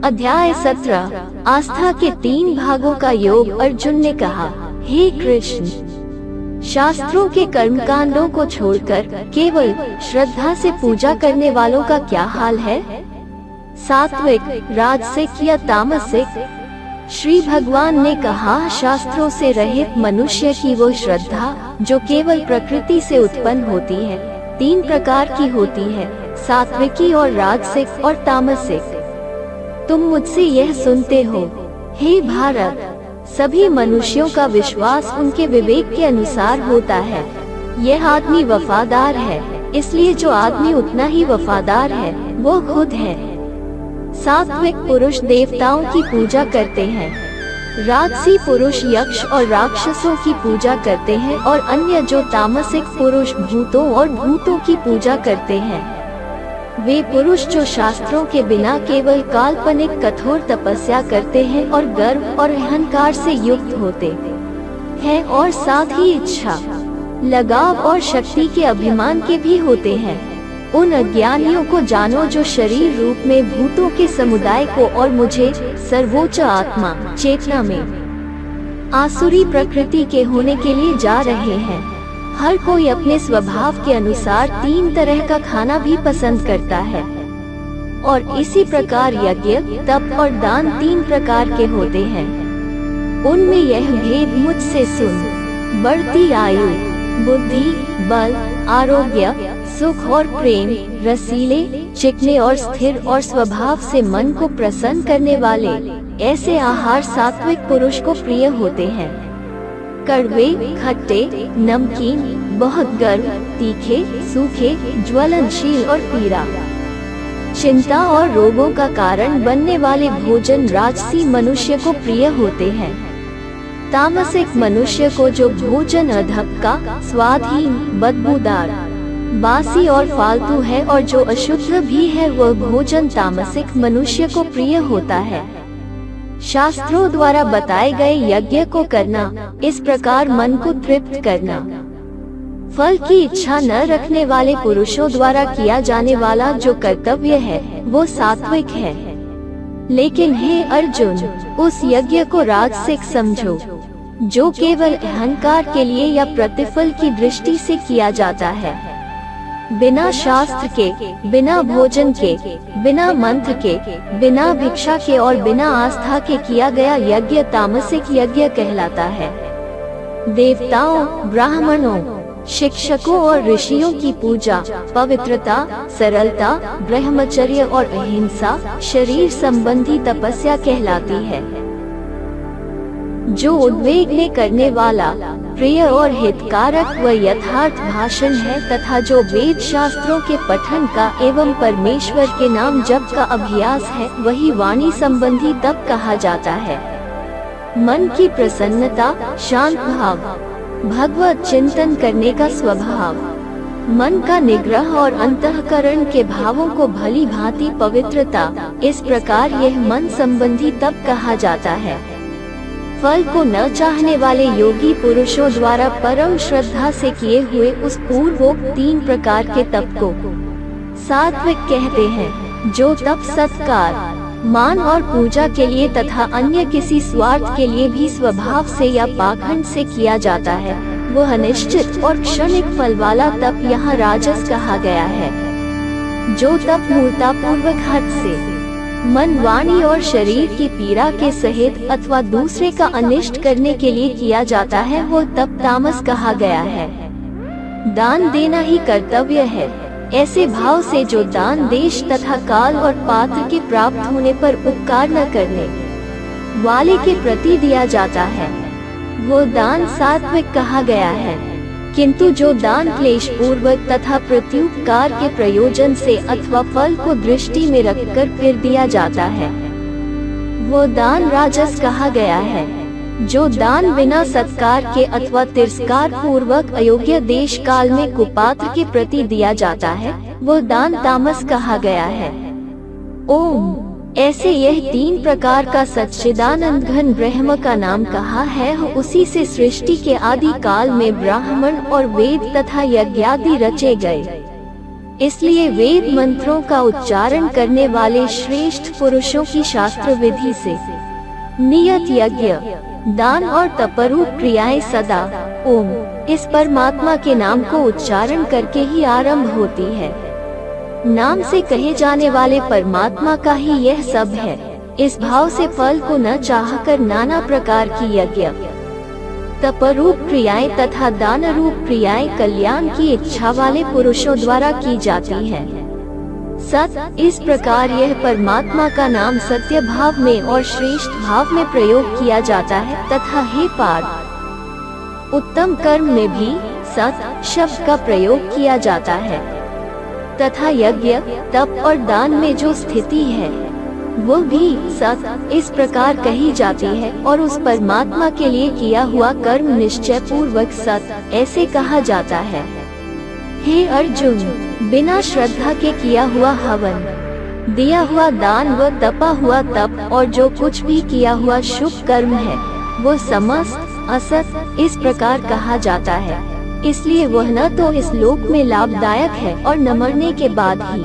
अध्याय 17 आस्था के 3 भागों का योग। अर्जुन ने कहा, हे कृष्ण, शास्त्रों के कर्मकांडों को छोड़कर केवल श्रद्धा से पूजा करने वालों का क्या हाल है? सात्विक, राजसिक या तामसिक? श्री भगवान ने कहा, शास्त्रों से रहित मनुष्य की वो श्रद्धा जो केवल प्रकृति से उत्पन्न होती है 3 प्रकार की होती है, सात्विकी और राजसिक और तामसिक। तुम मुझसे यह सुनते हो, हे भारत, सभी मनुष्यों का विश्वास उनके विवेक के अनुसार होता है। यह आदमी वफादार है, इसलिए जो आदमी उतना ही वफादार है वो खुद है। सात्विक पुरुष देवताओं की पूजा करते हैं, राजसी पुरुष यक्ष और राक्षसों की पूजा करते हैं और अन्य जो तामसिक पुरुष भूतों और भूतों की पूजा करते हैं। वे पुरुष जो शास्त्रों के बिना केवल काल्पनिक कठोर तपस्या करते हैं और गर्व और अहंकार से युक्त होते हैं और साथ ही इच्छा, लगाव और शक्ति के अभिमान के भी होते हैं। उन अज्ञानियों को जानो जो शरीर रूप में भूतों के समुदाय को और मुझे सर्वोच्च आत्मा चेतना में आसुरी प्रकृति के होने के लिए जा रहे हैं। हर कोई अपने स्वभाव के अनुसार 3 तरह का खाना भी पसंद करता है और इसी प्रकार यज्ञ, तप और दान 3 प्रकार के होते हैं। उनमें यह भेद मुझसे सुन। बढ़ती आयु, बुद्धि, बल, आरोग्य, सुख और प्रेम, रसीले, चिकने और स्थिर और स्वभाव से मन को प्रसन्न करने वाले ऐसे आहार सात्विक पुरुष को प्रिय होते हैं। कड़वे, खट्टे, नमकीन, बहुत गर्म, तीखे, सूखे, ज्वलनशील और पीड़ा, चिंता और रोगों का कारण बनने वाले भोजन राजसी मनुष्य को प्रिय होते हैं। तामसिक मनुष्य को जो भोजन अधक्का, स्वादहीन, बदबूदार, बासी और फालतू है और जो अशुद्ध भी है वह भोजन तामसिक मनुष्य को प्रिय होता है। शास्त्रों द्वारा बताए गए यज्ञ को करना, इस प्रकार मन को तृप्त करना, फल की इच्छा न रखने वाले पुरुषों द्वारा किया जाने वाला जो कर्तव्य है वो सात्विक है। लेकिन हे अर्जुन, उस यज्ञ को राजसिक समझो जो केवल अहंकार के लिए या प्रतिफल की दृष्टि से किया जाता है। बिना शास्त्र के, बिना भोजन के, बिना मंत्र के, बिना भिक्षा के और बिना आस्था के किया गया यज्ञ तामसिक यज्ञ कहलाता है। देवताओं, ब्राह्मणों, शिक्षकों और ऋषियों की पूजा पवित्रता, सरलता, ब्रह्मचर्य और अहिंसा, शरीर संबंधी तपस्या कहलाती है। जो उद्वेग करने वाला, प्रिय और हितकारक व यथार्थ भाषण है तथा जो वेद शास्त्रों के पठन का एवं परमेश्वर के नाम जप का अभ्यास है वही वाणी संबंधी तप कहा जाता है। मन की प्रसन्नता, शांत भाव, भगवत चिंतन करने का स्वभाव, मन का निग्रह और अंतःकरण के भावों को भली भांति पवित्रता, इस प्रकार यह मन संबंधी तप कहा जाता है। फल को न चाहने वाले योगी पुरुषों द्वारा परम श्रद्धा से किए हुए उस पूर्वोक्त 3 प्रकार के तप को सात्विक कहते हैं। जो तप सत्कार, मान और पूजा के लिए तथा अन्य किसी स्वार्थ के लिए भी स्वभाव से या पाखंड से किया जाता है वह अनिश्चित और क्षणिक फल वाला तप यहाँ राजस कहा गया है। जो तप मूर्तापूर्वक हद से मन, वाणी और शरीर की पीड़ा के सहित अथवा दूसरे का अनिष्ट करने के लिए किया जाता है वो तप तामस कहा गया है। दान देना ही कर्तव्य है, ऐसे भाव से जो दान देश तथा काल और पात्र के प्राप्त होने पर उपकार न करने वाले के प्रति दिया जाता है वो दान सात्विक कहा गया है। किंतु जो दान क्लेश पूर्वक तथा प्रत्युपकार के प्रयोजन से अथवा फल को दृष्टि में रखकर फिर दिया जाता है वो दान राजस कहा गया है। जो दान बिना सत्कार के अथवा तिरस्कार पूर्वक अयोग्य देश काल में कुपात्र के प्रति दिया जाता है वो दान तामस कहा गया है। ओम, ऐसे यह 3 प्रकार का सच्चिदानंद घन ब्रह्म का नाम कहा है। उसी से सृष्टि के आदि काल में ब्राह्मण और वेद तथा यज्ञादि रचे गए। इसलिए वेद मंत्रों का उच्चारण करने वाले श्रेष्ठ पुरुषों की शास्त्र विधि से नियत यज्ञ, दान और तपरूप क्रियाएं सदा ओम इस परमात्मा के नाम को उच्चारण करके ही आरंभ होती है। नाम से कहे जाने वाले परमात्मा का ही यह सब है। इस भाव से फल को न चाहकर नाना प्रकार की यज्ञ, तपरूप क्रियाएं तथा दान रूप क्रियाएं कल्याण की इच्छा वाले पुरुषों द्वारा की जाती हैं। सत इस प्रकार यह परमात्मा का नाम सत्य भाव में और श्रेष्ठ भाव में प्रयोग किया जाता है तथा हे पार्थ उत्तम कर्म में भी सत शब्द का प्रयोग किया जाता है तथा यज्ञ, तप और दान में जो स्थिति है वो भी सत इस प्रकार कही जाती है और उस परमात्मा के लिए किया हुआ कर्म निश्चय पूर्वक सत ऐसे कहा जाता है। हे अर्जुन, बिना श्रद्धा के किया हुआ हवन, दिया हुआ दान व तपा हुआ तप और जो कुछ भी किया हुआ शुभ कर्म है वो समस्त असत इस प्रकार कहा जाता है। इसलिए वह न तो इस लोक में लाभदायक है और न मरने के बाद ही